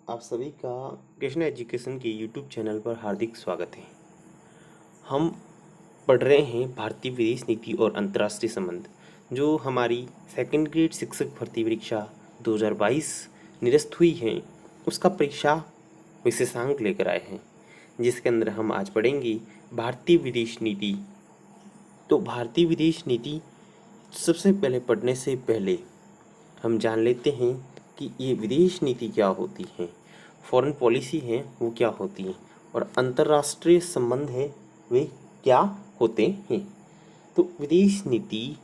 आप सभी का कृष्णा एजुकेशन के यूट्यूब चैनल पर हार्दिक स्वागत है। हम पढ़ रहे हैं भारतीय विदेश नीति और अंतर्राष्ट्रीय संबंध, जो हमारी सेकंड ग्रेड शिक्षक भर्ती परीक्षा 2022 निरस्त हुई है। उसका परीक्षा विशेषांक लेकर आए हैं, जिसके अंदर हम आज पढ़ेंगे भारतीय विदेश नीति। तो भारतीय विदेश नीति सबसे पहले पढ़ने से पहले हम जान लेते हैं कि ये विदेश नीति क्या होती है, फॉरेन पॉलिसी है वो क्या होती है, और अंतर्राष्ट्रीय संबंध है वे क्या होते हैं। तो विदेश नीति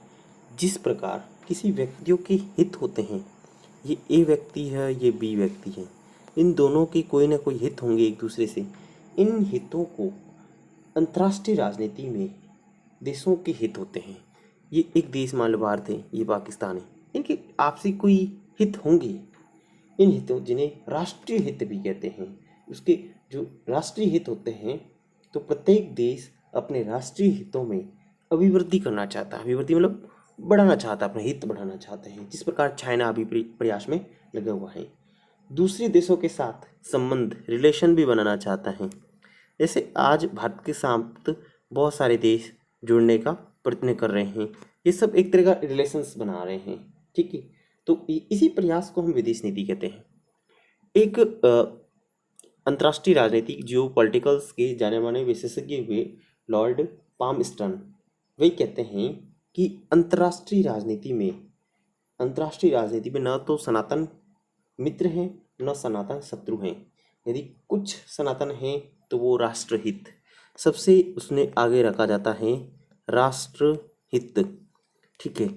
जिस प्रकार किसी व्यक्तियों के हित होते हैं, ये ए व्यक्ति है, ये बी व्यक्ति है, इन दोनों के कोई ना कोई हित होंगे एक दूसरे से। इन हितों को अंतर्राष्ट्रीय राजनीति में देशों के हित होते हैं। ये एक देश मान लो भारत है, ये पाकिस्तान है, इनके आपसी कोई हित होंगे। इन हितों जिन्हें राष्ट्रीय हित भी कहते हैं, उसके जो राष्ट्रीय हित होते हैं, तो प्रत्येक देश अपने राष्ट्रीय हितों में अभिवृद्धि करना चाहता है। अभिवृद्धि मतलब बढ़ाना चाहता है, अपने हित बढ़ाना चाहते हैं। जिस प्रकार चाइना अभी प्रयास में लगा हुआ है, दूसरे देशों के साथ संबंध रिलेशन भी बनाना चाहता है। जैसे आज भारत के साथ बहुत सारे देश जुड़ने का प्रयत्न कर रहे हैं, ये सब एक तरह का रिलेशंस बना रहे हैं, ठीक है। तो इसी प्रयास को हम विदेश नीति कहते हैं। एक अंतर्राष्ट्रीय राजनीतिक जियो पॉलिटिकल्स के जाने माने विशेषज्ञ हुए लॉर्ड पामस्टन, वे कहते हैं कि अंतर्राष्ट्रीय राजनीति में न तो सनातन मित्र हैं न सनातन शत्रु हैं। यदि कुछ सनातन हैं तो वो राष्ट्रहित, सबसे उसने आगे रखा जाता है राष्ट्रहित, ठीक है।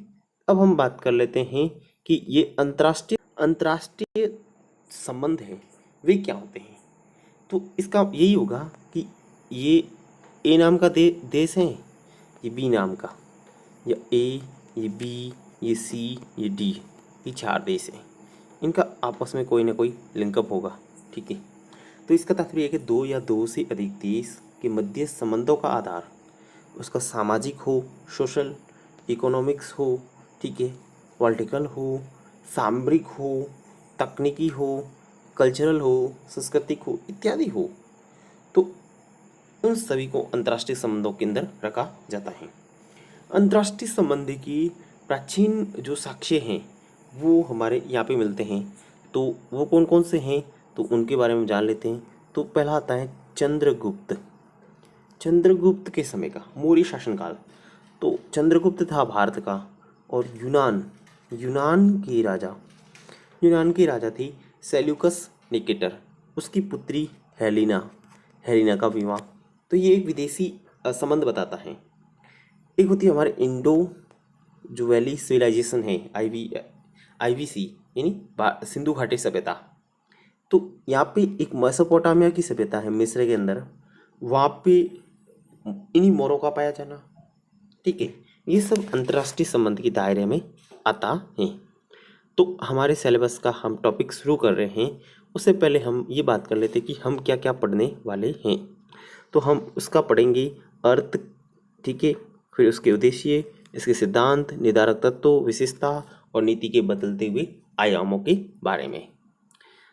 अब हम बात कर लेते हैं कि ये अंतर्राष्ट्रीय संबंध हैं वे क्या होते हैं। तो इसका यही होगा कि ये ए नाम का देश है, ये बी नाम का, या ए, ये बी, ये सी, ये डी, ये 4 देश हैं। इनका आपस में कोई ना कोई लिंकअप होगा, ठीक है। तो इसका तात्पर्य है कि 2 या 2 से अधिक देश के मध्य संबंधों का आधार उसका सामाजिक हो, सोशल इकोनॉमिक्स हो, ठीक है, पॉलिटिकल हो, सामरिक हो, तकनीकी हो, कल्चरल हो, सांस्कृतिक हो, इत्यादि हो। तो उन सभी को अंतर्राष्ट्रीय संबंधों के अंदर रखा जाता है। अंतर्राष्ट्रीय संबंध की प्राचीन जो साक्ष्य हैं वो हमारे यहाँ पे मिलते हैं। तो वो कौन कौन से हैं, तो उनके बारे में जान लेते हैं। तो पहला आता है चंद्रगुप्त के समय का मौर्य शासनकाल। तो चंद्रगुप्त था भारत का, और यूनान के राजा थी सेल्यूकस निकेटर, उसकी पुत्री हेलिना का विवाह। तो ये एक विदेशी संबंध बताता है। एक होती है हमारे इंडो जो वैली सिविलाइजेशन है, IVC यानी सिंधु घाटी सभ्यता। तो यहाँ पे एक मेसोपोटामिया की सभ्यता है मिस्र के अंदर, वहाँ पे इन्हीं मोरों का पाया जाना, ठीक है। ये सब अंतर्राष्ट्रीय संबंध के दायरे में आता है। तो हमारे सिलेबस का हम टॉपिक शुरू कर रहे हैं, उससे पहले हम ये बात कर लेते हैं कि हम क्या क्या पढ़ने वाले हैं। तो हम उसका पढ़ेंगे अर्थ, ठीक है, फिर उसके उद्देश्य, इसके सिद्धांत, निर्धारक तत्व, विशेषता और नीति के बदलते हुए आयामों के बारे में।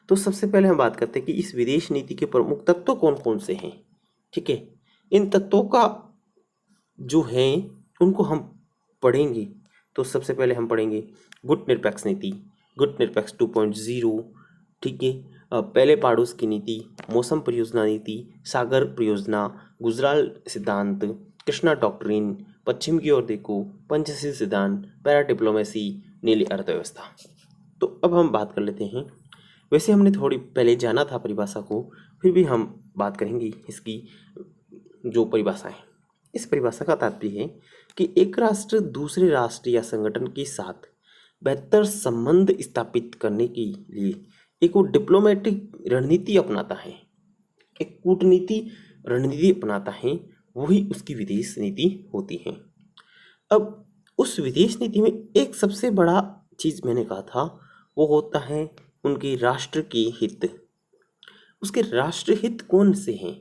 तो सबसे पहले हम बात करते हैं कि इस विदेश नीति के प्रमुख तत्व कौन कौन से हैं, ठीक है। इन तत्वों का जो है उनको हम पढ़ेंगे। तो सबसे पहले हम पढ़ेंगे गुट निरपेक्ष नीति, गुट निरपेक्ष 2.0, ठीक है। पहले पड़ोस की नीति, मौसम परियोजना नीति, सागर परियोजना, गुजराल सिद्धांत, कृष्णा डॉक्ट्रिन, पश्चिम की ओर देखो, पंचशील सिद्धांत, पैरा डिप्लोमेसी, नीली अर्थव्यवस्था। तो अब हम बात कर लेते हैं। वैसे हमने थोड़ी पहले जाना था परिभाषा को, फिर भी हम बात करेंगे इसकी जो परिभाषा है। इस परिभाषा का तात्पर्य है कि एक राष्ट्र दूसरे राष्ट्र या संगठन के साथ बेहतर संबंध स्थापित करने के लिए एक वो डिप्लोमेटिक रणनीति अपनाता है, एक कूटनीति रणनीति अपनाता है, वही उसकी विदेश नीति होती है। अब उस विदेश नीति में एक सबसे बड़ा चीज़ मैंने कहा था, वो होता है उनके राष्ट्र के हित। उसके राष्ट्रहित कौन से हैं?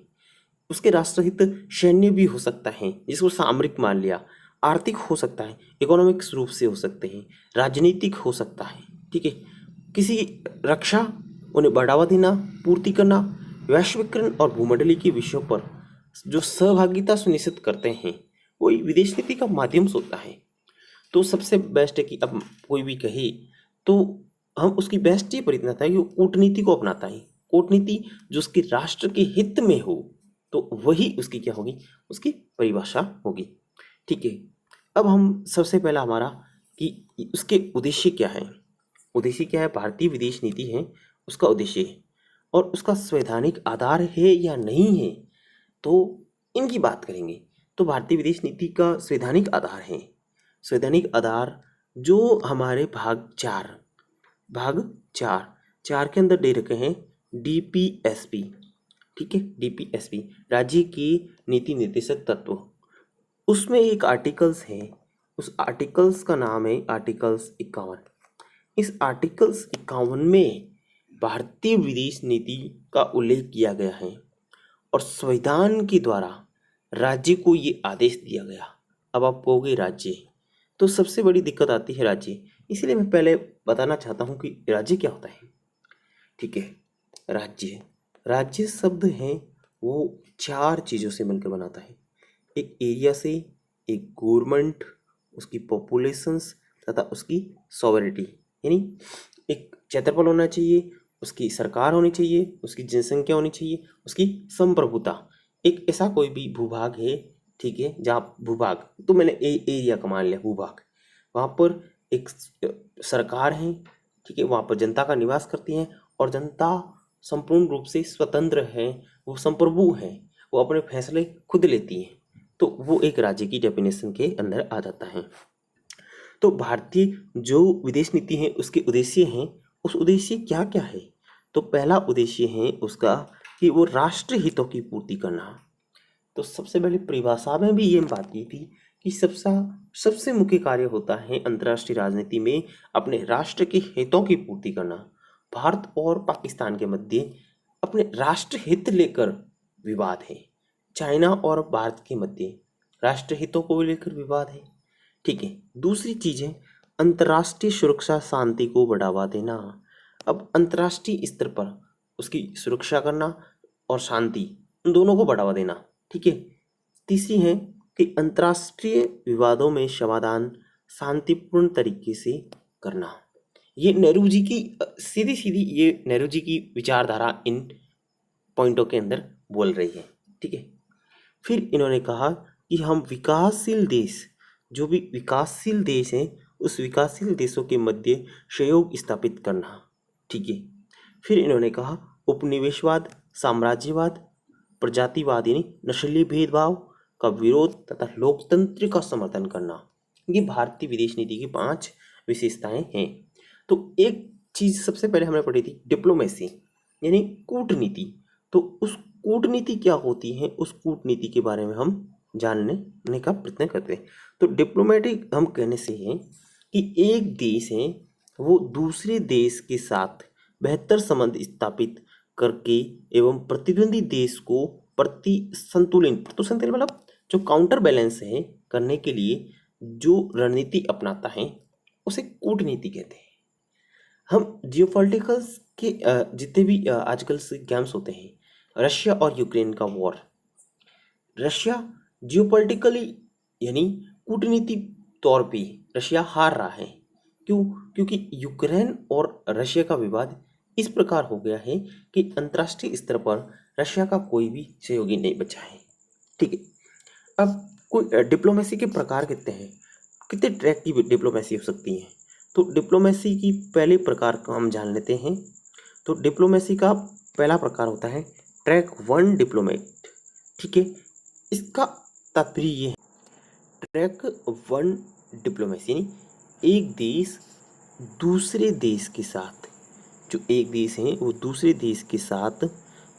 उसके राष्ट्रहित सैन्य भी हो सकता है, जिसको सामरिक मान लिया, आर्थिक हो सकता है, इकोनॉमिक्स रूप से हो सकते हैं, राजनीतिक हो सकता है, ठीक है, किसी रक्षा उन्हें बढ़ावा देना, पूर्ति करना, वैश्वीकरण और भूमंडलीय के विषयों पर जो सहभागिता सुनिश्चित करते हैं, वही विदेश नीति का माध्यम होता है। तो सबसे बेस्ट है कि अब कोई भी कहे तो हम उसकी बेस्ट ये परिणत है कि वो कूटनीति को अपनाता है। कूटनीति जो उसके राष्ट्र के हित में हो, तो वही उसकी क्या होगी, उसकी परिभाषा होगी। ठीक है, अब हम सबसे पहला हमारा कि उसके उद्देश्य क्या है। उद्देश्य क्या है, भारतीय विदेश नीति है उसका उद्देश्य है, और उसका संवैधानिक आधार है या नहीं है, तो इनकी बात करेंगे। तो भारतीय विदेश नीति का संवैधानिक आधार है, संवैधानिक आधार जो हमारे भाग चार के अंदर दे रखे हैं DPSP। ठीक है, DPSP राज्य की नीति निर्देशक तत्व, उसमें एक आर्टिकल्स है, उस आर्टिकल्स का नाम है आर्टिकल्स 51। इस आर्टिकल्स 51 में भारतीय विदेश नीति का उल्लेख किया गया है और संविधान के द्वारा राज्य को ये आदेश दिया गया। अब आप कहोगे राज्य, तो सबसे बड़ी दिक्कत आती है राज्य, इसलिए मैं पहले बताना चाहता हूँ कि राज्य क्या होता है। ठीक है, राज्य शब्द है वो 4 चीज़ों से मिलकर बनाता है। एक एरिया से, एक गवर्नमेंट, उसकी पॉपुलेशंस तथा उसकी सॉवरिटी, यानी एक क्षेत्रफल होना चाहिए, उसकी सरकार होनी चाहिए, उसकी जनसंख्या होनी चाहिए, उसकी संप्रभुता। एक ऐसा कोई भी भूभाग है, ठीक है, जहाँ भूभाग, तो मैंने एरिया का मान लिया भूभाग, वहाँ पर एक सरकार है, ठीक है, वहाँ पर जनता का निवास करती है और जनता संपूर्ण रूप से स्वतंत्र है, वो संप्रभु है, वो अपने फैसले खुद लेती है, तो वो एक राज्य की डेफिनेशन के अंदर आ जाता है। तो भारतीय जो विदेश नीति है उसके उद्देश्य हैं, उस उद्देश्य क्या क्या है। तो पहला उद्देश्य है उसका कि वो राष्ट्र हितों की पूर्ति करना। तो सबसे पहले परिभाषा में भी ये बात की थी कि सबसे मुख्य कार्य होता है अंतर्राष्ट्रीय राजनीति में अपने राष्ट्र के हितों की पूर्ति करना। भारत और पाकिस्तान के मध्य अपने राष्ट्र हित लेकर विवाद है, चाइना और भारत के मध्य राष्ट्र हितों को लेकर विवाद है। ठीक है, दूसरी चीज़ है अंतर्राष्ट्रीय सुरक्षा शांति को बढ़ावा देना। अब अंतर्राष्ट्रीय स्तर पर उसकी सुरक्षा करना और शांति, उन दोनों को बढ़ावा देना। ठीक है, तीसरी है कि अंतर्राष्ट्रीय विवादों में समाधान शांतिपूर्ण तरीके से करना। ये नेहरू जी की सीधी ये नेहरू जी की विचारधारा इन पॉइंटों के अंदर बोल रही है। ठीक है, फिर इन्होंने कहा कि हम विकासशील देश, जो भी विकासशील देश हैं, उस विकासशील देशों के मध्य सहयोग स्थापित करना। ठीक है, फिर इन्होंने कहा उपनिवेशवाद, साम्राज्यवाद, प्रजातिवाद यानी नस्लीय भेदभाव का विरोध तथा लोकतंत्र का समर्थन करना। ये भारतीय विदेश नीति की 5 विशेषताएं हैं। तो एक चीज सबसे पहले हमने पढ़ी थी डिप्लोमेसी यानी कूटनीति। तो उस कूटनीति क्या होती है, उस कूटनीति के बारे में हम जानने का प्रयत्न करते हैं। तो डिप्लोमेटिक हम कहने से है कि एक देश है वो दूसरे देश के साथ बेहतर संबंध स्थापित करके एवं प्रतिद्वंदी देश को संतुलन मतलब जो काउंटर बैलेंस है करने के लिए जो रणनीति अपनाता है उसे कूटनीति कहते हैं। हम जियोपॉलिटिकल्स के जितने भी आजकल से गेम्स होते हैं, रशिया और यूक्रेन का वॉर, रशिया जियोपॉलिटिकली यानी कूटनीति तौर पे रशिया हार रहा है। क्यों? क्योंकि यूक्रेन और रशिया का विवाद इस प्रकार हो गया है कि अंतर्राष्ट्रीय स्तर पर रशिया का कोई भी सहयोगी नहीं बचा है। ठीक है, अब कोई डिप्लोमेसी के प्रकार कितने हैं, कितने ट्रैक की डिप्लोमेसी हो सकती है। तो डिप्लोमेसी की पहले प्रकार को हम जान लेते हैं। तो डिप्लोमेसी का पहला प्रकार होता है ट्रैक 1 डिप्लोमेट। ठीक है, इसका तात्पर्य ये है ट्रैक 1 डिप्लोमेसी यानी एक देश दूसरे देश के साथ, जो एक देश है वो दूसरे देश के साथ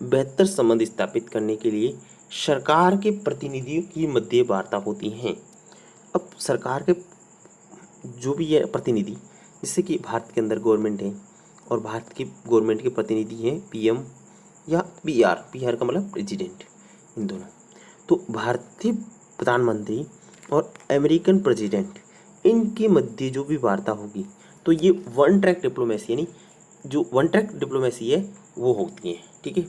बेहतर संबंध स्थापित करने के लिए सरकार के प्रतिनिधियों की मध्य वार्ता होती हैं। अब सरकार के जो भी है प्रतिनिधि, जैसे कि भारत के अंदर गवर्नमेंट है और भारत की गवर्नमेंट के प्रतिनिधि हैं PM या PR का मतलब प्रेसिडेंट, इन दोनों। तो भारतीय प्रधानमंत्री और अमेरिकन प्रेसिडेंट, इनके मध्य जो भी वार्ता होगी तो ये 1 ट्रैक डिप्लोमेसी यानी जो वन ट्रैक डिप्लोमेसी है वो होती है, ठीक है।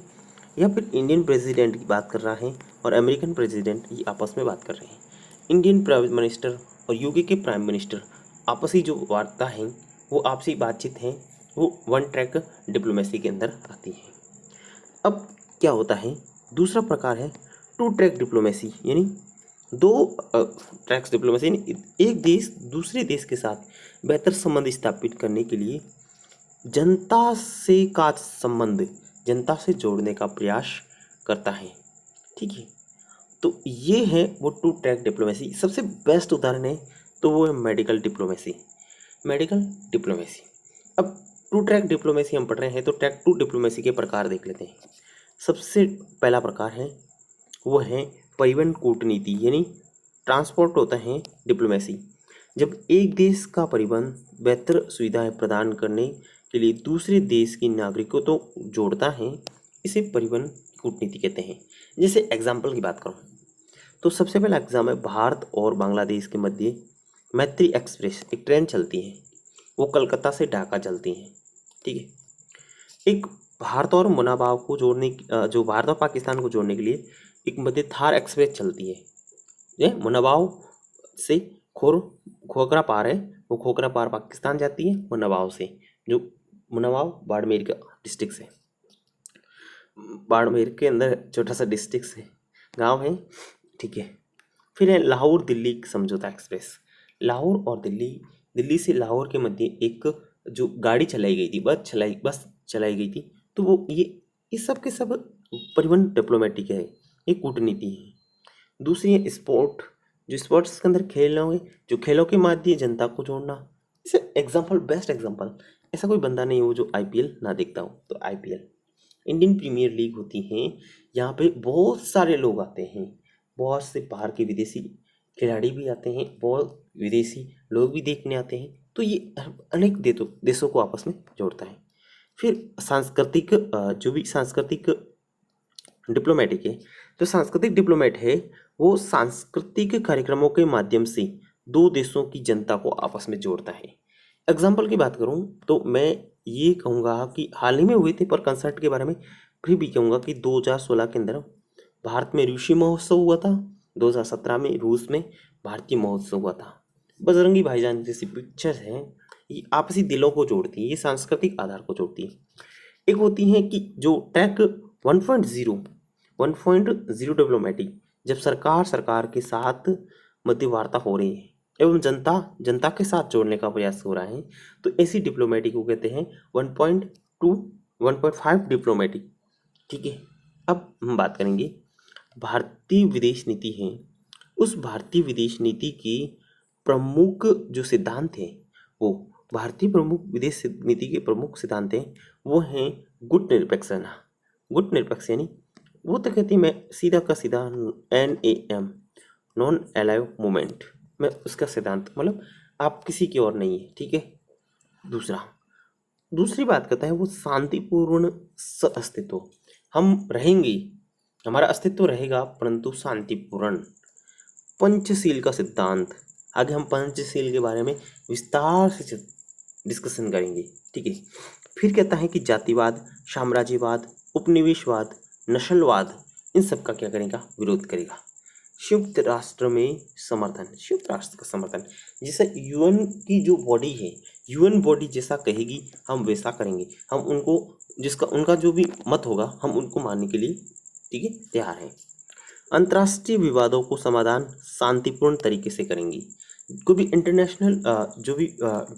या फिर इंडियन प्रेसिडेंट की बात कर रहा है और अमेरिकन प्रेसिडेंट ये आपस में बात कर रहे हैं। इंडियन प्राइम मिनिस्टर और यूके के प्राइम मिनिस्टर आपसी जो वार्ता है, वो आपसी बातचीत है, वो वन ट्रैक डिप्लोमेसी के अंदर आती है। अब क्या होता है, दूसरा प्रकार है टू ट्रैक डिप्लोमेसी, यानी दो ट्रैक्स डिप्लोमेसी, यानी एक देश दूसरे देश के साथ बेहतर संबंध स्थापित करने के लिए जनता से का संबंध, जनता से जोड़ने का प्रयास करता है, ठीक है। तो ये है वो टू ट्रैक डिप्लोमेसी। सबसे बेस्ट उदाहरण है तो वो है मेडिकल डिप्लोमेसी। मेडिकल डिप्लोमेसी, अब टू ट्रैक डिप्लोमेसी हम पढ़ रहे हैं तो ट्रैक टू डिप्लोमेसी के प्रकार देख लेते हैं। सबसे पहला प्रकार है वो है परिवहन कूटनीति, यानी ट्रांसपोर्ट होता है डिप्लोमेसी। जब एक देश का परिवहन बेहतर सुविधाएं प्रदान करने के लिए दूसरे देश के नागरिकों तो जोड़ता है, इसे परिवहन कूटनीति कहते हैं। जैसे एग्जाम्पल की बात करूँ तो सबसे पहला एग्जाम है भारत और बांग्लादेश के मध्य मैत्री एक्सप्रेस, एक ट्रेन चलती है, वो कलकत्ता से ढाका चलती है, ठीक है। एक भारत और मुनाबाव को जोड़ने जो भारत और पाकिस्तान को जोड़ने के लिए एक मध्य थार एक्सप्रेस चलती है, ये मुनाबाव से खोखरा पार है, वो खोखरा पार पाकिस्तान जाती है मुनाबाव से, जो मुनाबाव बाड़मेर का डिस्ट्रिक्ट है, बाड़मेर के अंदर छोटा सा डिस्ट्रिक्ट है, गांव है, ठीक है। फिर है लाहौर दिल्ली समझौता एक्सप्रेस। लाहौर और दिल्ली से लाहौर के मध्य एक जो गाड़ी चलाई गई थी, बस चलाई गई थी, तो वो ये सब के सब परिवहन डिप्लोमेटिक है, ये कूटनीति है। दूसरी है स्पोर्ट, जो स्पोर्ट्स के अंदर खेल होंगे, जो खेलों के माध्यम जनता को जोड़ना। इसे एग्जाम्पल, बेस्ट एग्जाम्पल, ऐसा कोई बंदा नहीं हो जो आईपीएल ना देखता हो, तो आईपीएल इंडियन प्रीमियर लीग होती है, यहाँ पे बहुत सारे लोग आते हैं, बहुत से बाहर के विदेशी खिलाड़ी भी आते हैं, बहुत विदेशी लोग भी देखने आते हैं, तो ये अनेक देशों को आपस में जोड़ता है। फिर सांस्कृतिक जो भी सांस्कृतिक डिप्लोमेटिक है, जो सांस्कृतिक डिप्लोमेट है वो सांस्कृतिक कार्यक्रमों के माध्यम से दो देशों की जनता को आपस में जोड़ता है। एग्जाम्पल की बात करूं तो मैं ये कहूँगा कि हाल ही में हुए थे पर कंसर्ट के बारे में फिर भी कहूँगा कि 2016 के अंदर भारत में रूसी महोत्सव हुआ था, 2017 में रूस में भारतीय महोत्सव हुआ था। बजरंगी भाईजान जैसी पिक्चर्स हैं, ये आपसी दिलों को जोड़ती है, ये सांस्कृतिक आधार को जोड़ती है। एक होती है कि जो ट्रैक 1.0 डिप्लोमेटिक, जब सरकार के साथ मध्यवार्ता हो रही है एवं जनता के साथ जोड़ने का प्रयास हो रहा है, तो ऐसी डिप्लोमेटिक को कहते हैं 1.2 1.5 डिप्लोमेटिक, ठीक है। अब हम बात करेंगे भारतीय विदेश नीति है, उस भारतीय विदेश नीति की प्रमुख जो सिद्धांत हैं, वो भारतीय प्रमुख विदेश नीति के प्रमुख सिद्धांत हैं, वो हैं गुट निरपेक्ष रहना। गुट निरपेक्ष यानी वो तो कहती है मैं सीधा का सीधा NAM, नॉन अलाइव मूवमेंट, मैं उसका सिद्धांत, मतलब आप किसी की ओर नहीं है, ठीक है। दूसरी बात करता है वो शांतिपूर्ण अस्तित्व, हम रहेंगे, हमारा अस्तित्व रहेगा परंतु शांतिपूर्ण। पंचशील का सिद्धांत, आगे हम पंचशील के बारे में विस्तार से डिस्कशन करेंगे, ठीक है। फिर कहता है कि जातिवाद, साम्राज्यवाद, उपनिवेशवाद, नस्लवाद, इन सब का क्या करेगा, विरोध करेगा। संयुक्त राष्ट्र में समर्थन, संयुक्त राष्ट्र का समर्थन, जैसे UN की जो बॉडी है, UN बॉडी जैसा कहेगी हम वैसा करेंगे, हम उनको उनका जो भी मत होगा हम उनको मानने के लिए, ठीक है, तैयार हैं। अंतर्राष्ट्रीय विवादों को समाधान शांतिपूर्ण तरीके से करेंगी। कोई भी इंटरनेशनल जो भी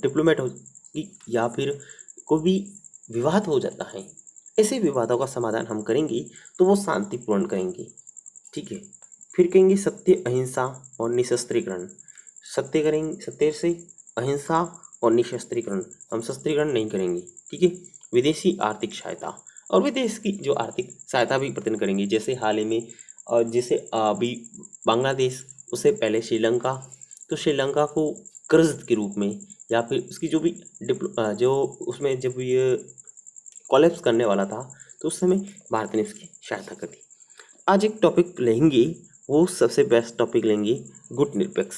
डिप्लोमेट होगी या फिर कोई भी विवाद हो जाता है, ऐसे विवादों का समाधान हम करेंगे तो वो शांतिपूर्ण करेंगे, ठीक है। फिर कहेंगे सत्य, अहिंसा और निशस्त्रीकरण, सत्य से अहिंसा और निशस्त्रीकरण, हम शस्त्रीकरण नहीं करेंगे, ठीक है। विदेशी आर्थिक सहायता, और विदेश की जो आर्थिक सहायता भी प्रदान करेंगे, जैसे हाल ही में जैसे अभी बांग्लादेश, उससे पहले श्रीलंका, तो श्रीलंका को कर्ज के रूप में या फिर उसकी जो भी जो उसमें जब ये कोलैप्स करने वाला था तो उस समय भारत ने उसकी सहायता कर दी। आज एक टॉपिक लेंगे, वो सबसे बेस्ट टॉपिक लेंगे, गुट निरपेक्ष।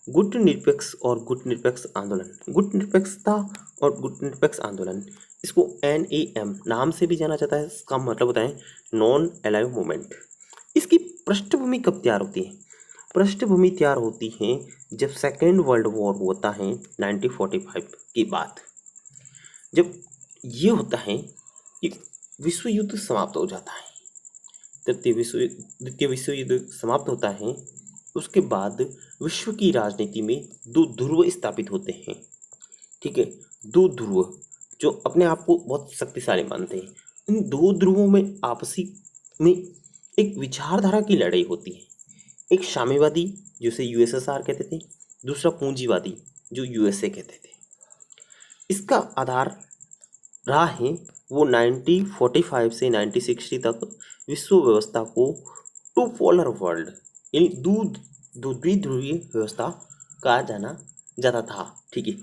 गुट निरपेक्ष और गुट निरपेक्ष आंदोलन, गुट निरपेक्षता और गुट निरपेक्ष आंदोलन, इसको NAM नाम से भी जाना जाता है। इसका मतलब होता है नॉन अलाइव मूवमेंट। इसकी पृष्ठभूमि कब तैयार होती है? पृष्ठभूमि तैयार होती है जब सेकेंड वर्ल्ड वॉर होता है 1945 के बाद। जब ये होता है कि विश्व युद्ध समाप्त हो जाता है, द्वितीय विश्व युद्ध समाप्त होता है, उसके बाद विश्व की राजनीति में दो ध्रुव स्थापित होते हैं। ठीक है, दो ध्रुव जो अपने आप को बहुत शक्तिशाली मानते हैं। इन दो ध्रुवों में आपसी में एक विचारधारा की लड़ाई होती है। एक साम्यवादी जिसे USSR कहते थे, दूसरा पूंजीवादी जो USA कहते थे। इसका आधार रहा है वो 1945 से 1960 तक विश्व व्यवस्था को टू पोलर वर्ल्ड यानी द्विध्रुवीय व्यवस्था कहा जाना जाता था। ठीक है,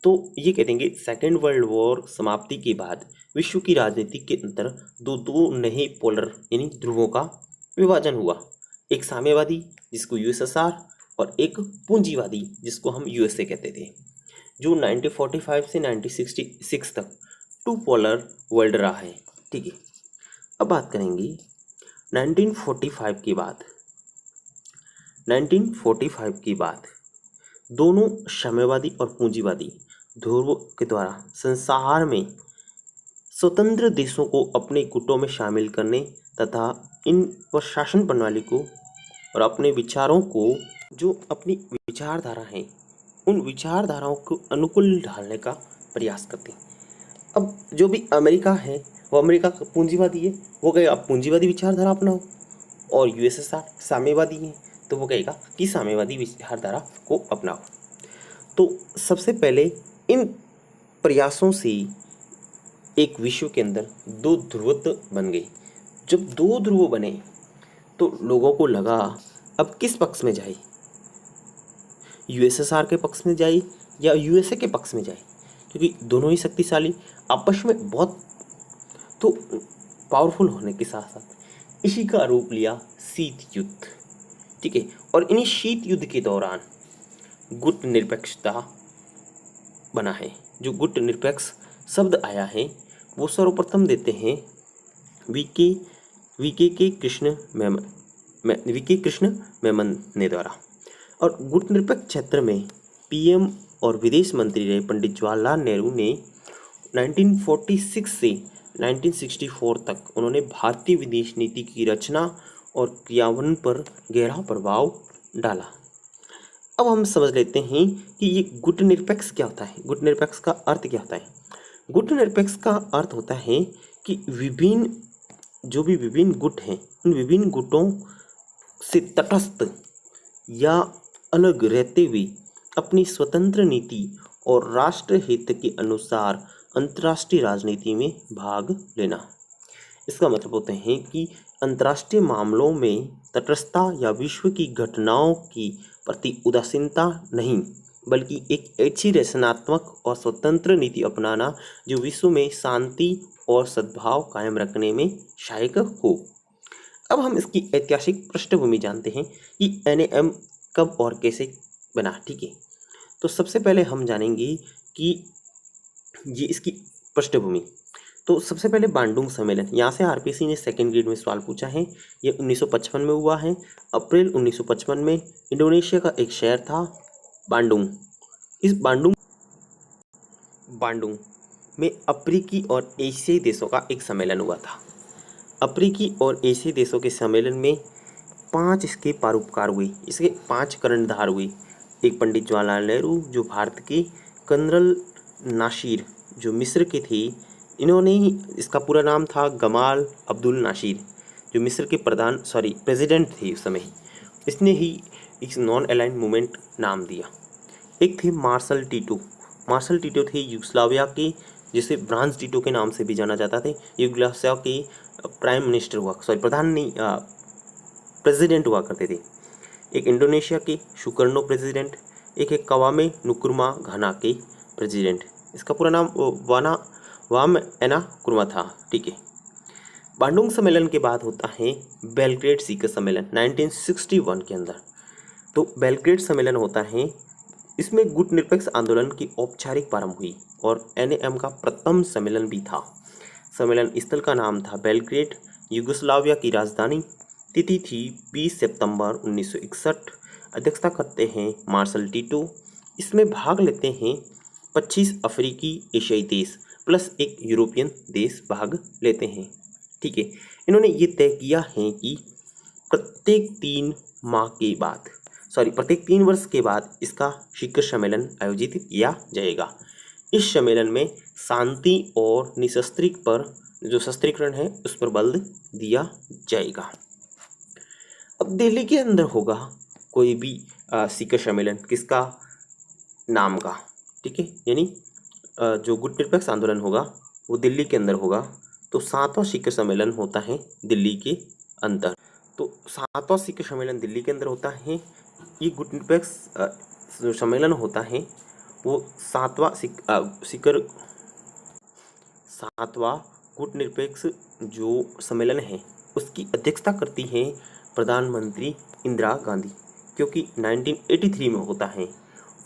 तो ये कहते हैं कि सेकेंड वर्ल्ड वॉर समाप्ति के बाद विश्व की राजनीति के अंदर दो नए पोलर यानी ध्रुवों का विभाजन हुआ। एक साम्यवादी जिसको USSR और एक पूंजीवादी जिसको हम USA कहते थे, जो 1945 से 1966 तक टू पोलर वर्ल्ड रहा है। ठीक है, अब बात करेंगे 1945 के बाद। 1945 के बाद दोनों साम्यवादी और पूंजीवादी ध्रुव के द्वारा संसार में स्वतंत्र देशों को अपने गुटों में शामिल करने तथा इन पर शासन प्रणाली को और अपने विचारों को, जो अपनी विचारधारा है, उन विचारधाराओं को अनुकूल ढालने का प्रयास करते हैं। अब जो भी अमेरिका है वो अमेरिका का पूंजीवादी है, वो कहेगा आप पूंजीवादी विचारधारा अपनाओ, और USSR साम्यवादी है तो वो कहेगा कि साम्यवादी विचारधारा को अपनाओ। तो सबसे पहले इन प्रयासों से एक विश्व के अंदर दो ध्रुवत्व बन गए। जब दो ध्रुव बने तो लोगों को लगा अब किस पक्ष में जाए, USSR के पक्ष में जाए या USA के पक्ष में जाए, क्योंकि दोनों ही शक्तिशाली आपस में बहुत तो पावरफुल होने के साथ साथ इसी का रूप लिया शीत युद्ध। ठीक है, और इन्हीं शीत युद्ध के दौरान गुट निरपेक्षता बना है। जो गुट निरपेक्ष शब्द आया है वो सर्वप्रथम देते हैं वीके कृष्ण मेमन ने द्वारा। और गुट निरपेक्ष क्षेत्र में PM और विदेश मंत्री रहे पंडित जवाहरलाल नेहरू ने 1946 से 1964 तक उन्होंने भारतीय विदेश नीति की रचना और क्रियान्वयन पर गहरा प्रभाव डाला। अब हम समझ लेते हैं कि ये गुट निरपेक्ष क्या होता है। गुट निरपेक्ष का अर्थ क्या होता है? गुट निरपेक्ष का अर्थ होता है कि विभिन्न गुट हैं, उन विभिन्न गुटों से तटस्थ या अलग रहते हुए अपनी स्वतंत्र नीति और राष्ट्र हित के अनुसार अंतर्राष्ट्रीय राजनीति में भाग लेना। इसका मतलब होता है कि अंतर्राष्ट्रीय मामलों में तटस्थता या विश्व की घटनाओं की प्रति उदासीनता नहीं, बल्कि एक ऐसी रचनात्मक और स्वतंत्र नीति अपनाना जो विश्व में शांति और सद्भाव कायम रखने में सहायक हो। अब हम इसकी ऐतिहासिक पृष्ठभूमि जानते हैं कि NAM कब और कैसे बना। ठीक है, तो सबसे पहले हम जानेंगे कि ये इसकी पृष्ठभूमि। तो सबसे पहले बांडुंग सम्मेलन, यहाँ से RPSC ने सेकेंड ग्रेड में सवाल पूछा है। ये 1955 में हुआ है। अप्रैल 1955 में इंडोनेशिया का एक शहर था बांडुंग। इस बांडुंग में अफ्रीकी और एशियाई देशों का एक सम्मेलन हुआ था। अफ्रीकी और एशियाई देशों के सम्मेलन में 5 इसके परोपकार हुए, इसके 5 कर्णधार हुए। एक पंडित जवाहरलाल नेहरू जो भारत के, कर्नल नासिर जो मिस्र के थे, इन्होंने ही, इसका पूरा नाम था गमाल अब्दुल नासिर जो मिस्र के प्रेसिडेंट थे उस समय, इसने ही इस नॉन अलाइंड मूवमेंट नाम दिया। एक थे मार्शल टीटो थे यूगोस्लाविया के, जिसे ब्रांज टीटो के नाम से भी जाना जाता थे। यूगोस्लाविया के प्रेसिडेंट हुआ करते थे। एक इंडोनेशिया के सुकर्नो प्रेसिडेंट, एक है कवामे नुक्रुमा घाना के प्रेसिडेंट, इसका पूरा नाम वाम एना कुर्मा था। ठीक है, बांडुंग सम्मेलन के बाद होता है बेलग्रेड शिखर सम्मेलन 1961 के अंदर। तो बेलग्रेड सम्मेलन होता है इसमें गुटनिरपेक्ष आंदोलन की औपचारिक प्रारंभ हुई और एनएम का प्रथम सम्मेलन भी था। सम्मेलन स्थल का नाम था बेलग्रेड, यूगोस्लाविया की राजधानी। तिथि थी 20 सितंबर 1961। अध्यक्षता करते हैं मार्शल टीटो। इसमें भाग लेते हैं 25 अफ्रीकी एशियाई देश प्लस एक यूरोपियन देश भाग लेते हैं। ठीक है, इन्होंने ये तय किया है कि प्रत्येक 3 वर्ष के बाद इसका शिखर सम्मेलन आयोजित किया जाएगा। इस सम्मेलन में शांति और निशस्त्रीकरण पर जो शस्त्रीकरण है उस पर बल दिया जाएगा। अब दिल्ली के अंदर होगा कोई भी शिखर सम्मेलन किसका नाम का, ठीक है, यानी जो गुटनिरपेक्ष आंदोलन होगा वो दिल्ली के अंदर होगा। तो 7वां शिखर सम्मेलन होता है दिल्ली के अंदर। तो 7वां शिखर सम्मेलन दिल्ली के अंदर होता है। ये गुटनिरपेक्ष जो सम्मेलन होता है वो 7वां गुटनिरपेक्ष जो सम्मेलन है उसकी अध्यक्षता करती है प्रधानमंत्री इंदिरा गांधी, क्योंकि 1983 में होता है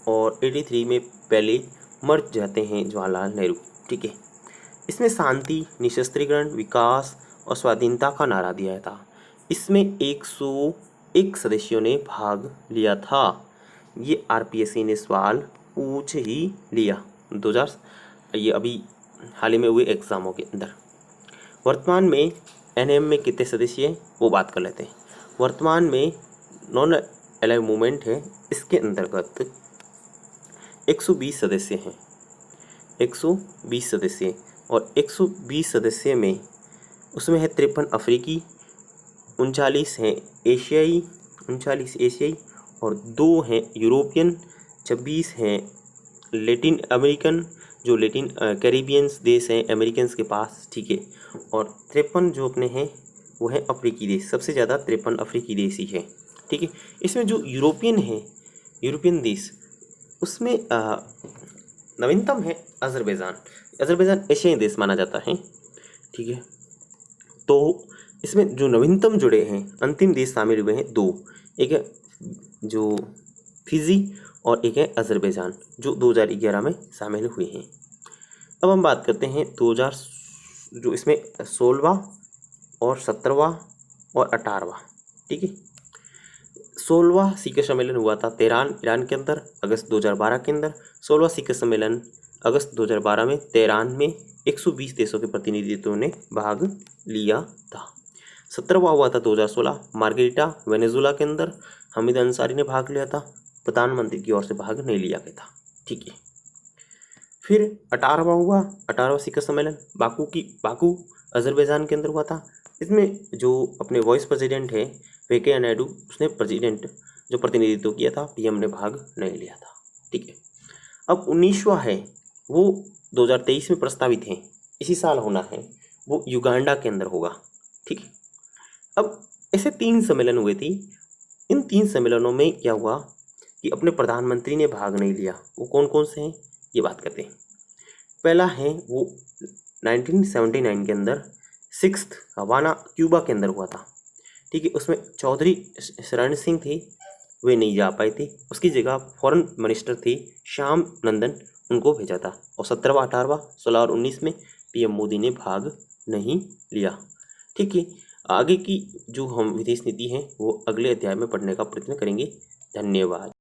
और 83 में पहले मर जाते हैं जवाहरलाल नेहरू। ठीक है, इसमें शांति, निशस्त्रीकरण, विकास और स्वाधीनता का नारा दिया था। इसमें 101 सदस्यों ने भाग लिया था। ये आरपीएससी ने सवाल पूछ ही लिया 2000 ये अभी हाल ही में हुए एग्जामों के अंदर। वर्तमान में एनएम में कितने सदस्य हैं वो बात कर लेते हैं। वर्तमान में नॉन अलाइव मूवमेंट है, इसके अंतर्गत 120 सदस्य हैं। 120 सदस्य और 120 सदस्य में उसमें है 53 अफ्रीकी, 39 हैं एशियाई, 39 एशियाई और 2 हैं यूरोपियन, 26 हैं लेटिन अमेरिकन, जो लेटिन कैरिबियंस देश हैं अमेरिकन्स के पास। ठीक है, और 53 जो अपने हैं वो है अफ्रीकी देश, सबसे ज़्यादा 53 अफ्रीकी देश ही है। ठीक है, इसमें जो यूरोपियन है, यूरोपियन देश, उसमें नवीनतम है अज़रबैजान। अज़रबैजान एशियाई देश माना जाता है। ठीक है, तो इसमें जो नवीनतम जुड़े हैं अंतिम देश शामिल हुए हैं 2, एक है जो फिजी और एक है अज़रबैजान, जो 2011 में शामिल हुए हैं। अब हम बात करते हैं 2000 जो इसमें 16वां और 17वां और 18वां। ठीक है, 16वां शिखर सम्मेलन हुआ था तेहरान, ईरान के अंदर अगस्त 2012 के अंदर। 16वां शिखर सम्मेलन अगस्त 2012 में तेहरान में 120 देशों के प्रतिनिधित्व ने भाग लिया था। 17वां हुआ था 2016 मार्गेरिटा वेनेजुला के अंदर, हामिद अंसारी ने भाग लिया था, प्रधानमंत्री की ओर से भाग नहीं लिया गया था। ठीक है, फिर 18वां हुआ 18वां शिखर सम्मेलन बाकू अज़रबैजान के अंदर हुआ था। इसमें जो अपने वाइस प्रेसिडेंट है वेंकैया नायडू, उसने प्रेसिडेंट जो प्रतिनिधित्व किया था, पीएम ने भाग नहीं लिया था। ठीक है, अब 19वां है वो 2023 में प्रस्तावित है, इसी साल होना है, वो युगांडा के अंदर होगा। ठीक है, अब ऐसे 3 सम्मेलन हुए थे। इन 3 सम्मेलनों में क्या हुआ कि अपने प्रधानमंत्री ने भाग नहीं लिया। वो कौन कौन से हैं ये बात करते हैं। पहला है वो 1979 के अंदर 6th हवाना क्यूबा के अंदर हुआ था। ठीक है, उसमें चौधरी शरण सिंह थे, वे नहीं जा पाए थे, उसकी जगह फॉरेन मिनिस्टर थे श्याम नंदन, उनको भेजा था। और 17वां 18वां 16 और 19 में पीएम मोदी ने भाग नहीं लिया। ठीक है, आगे की जो हम विदेश नीति हैं वो अगले अध्याय में पढ़ने का प्रयत्न करेंगे। धन्यवाद।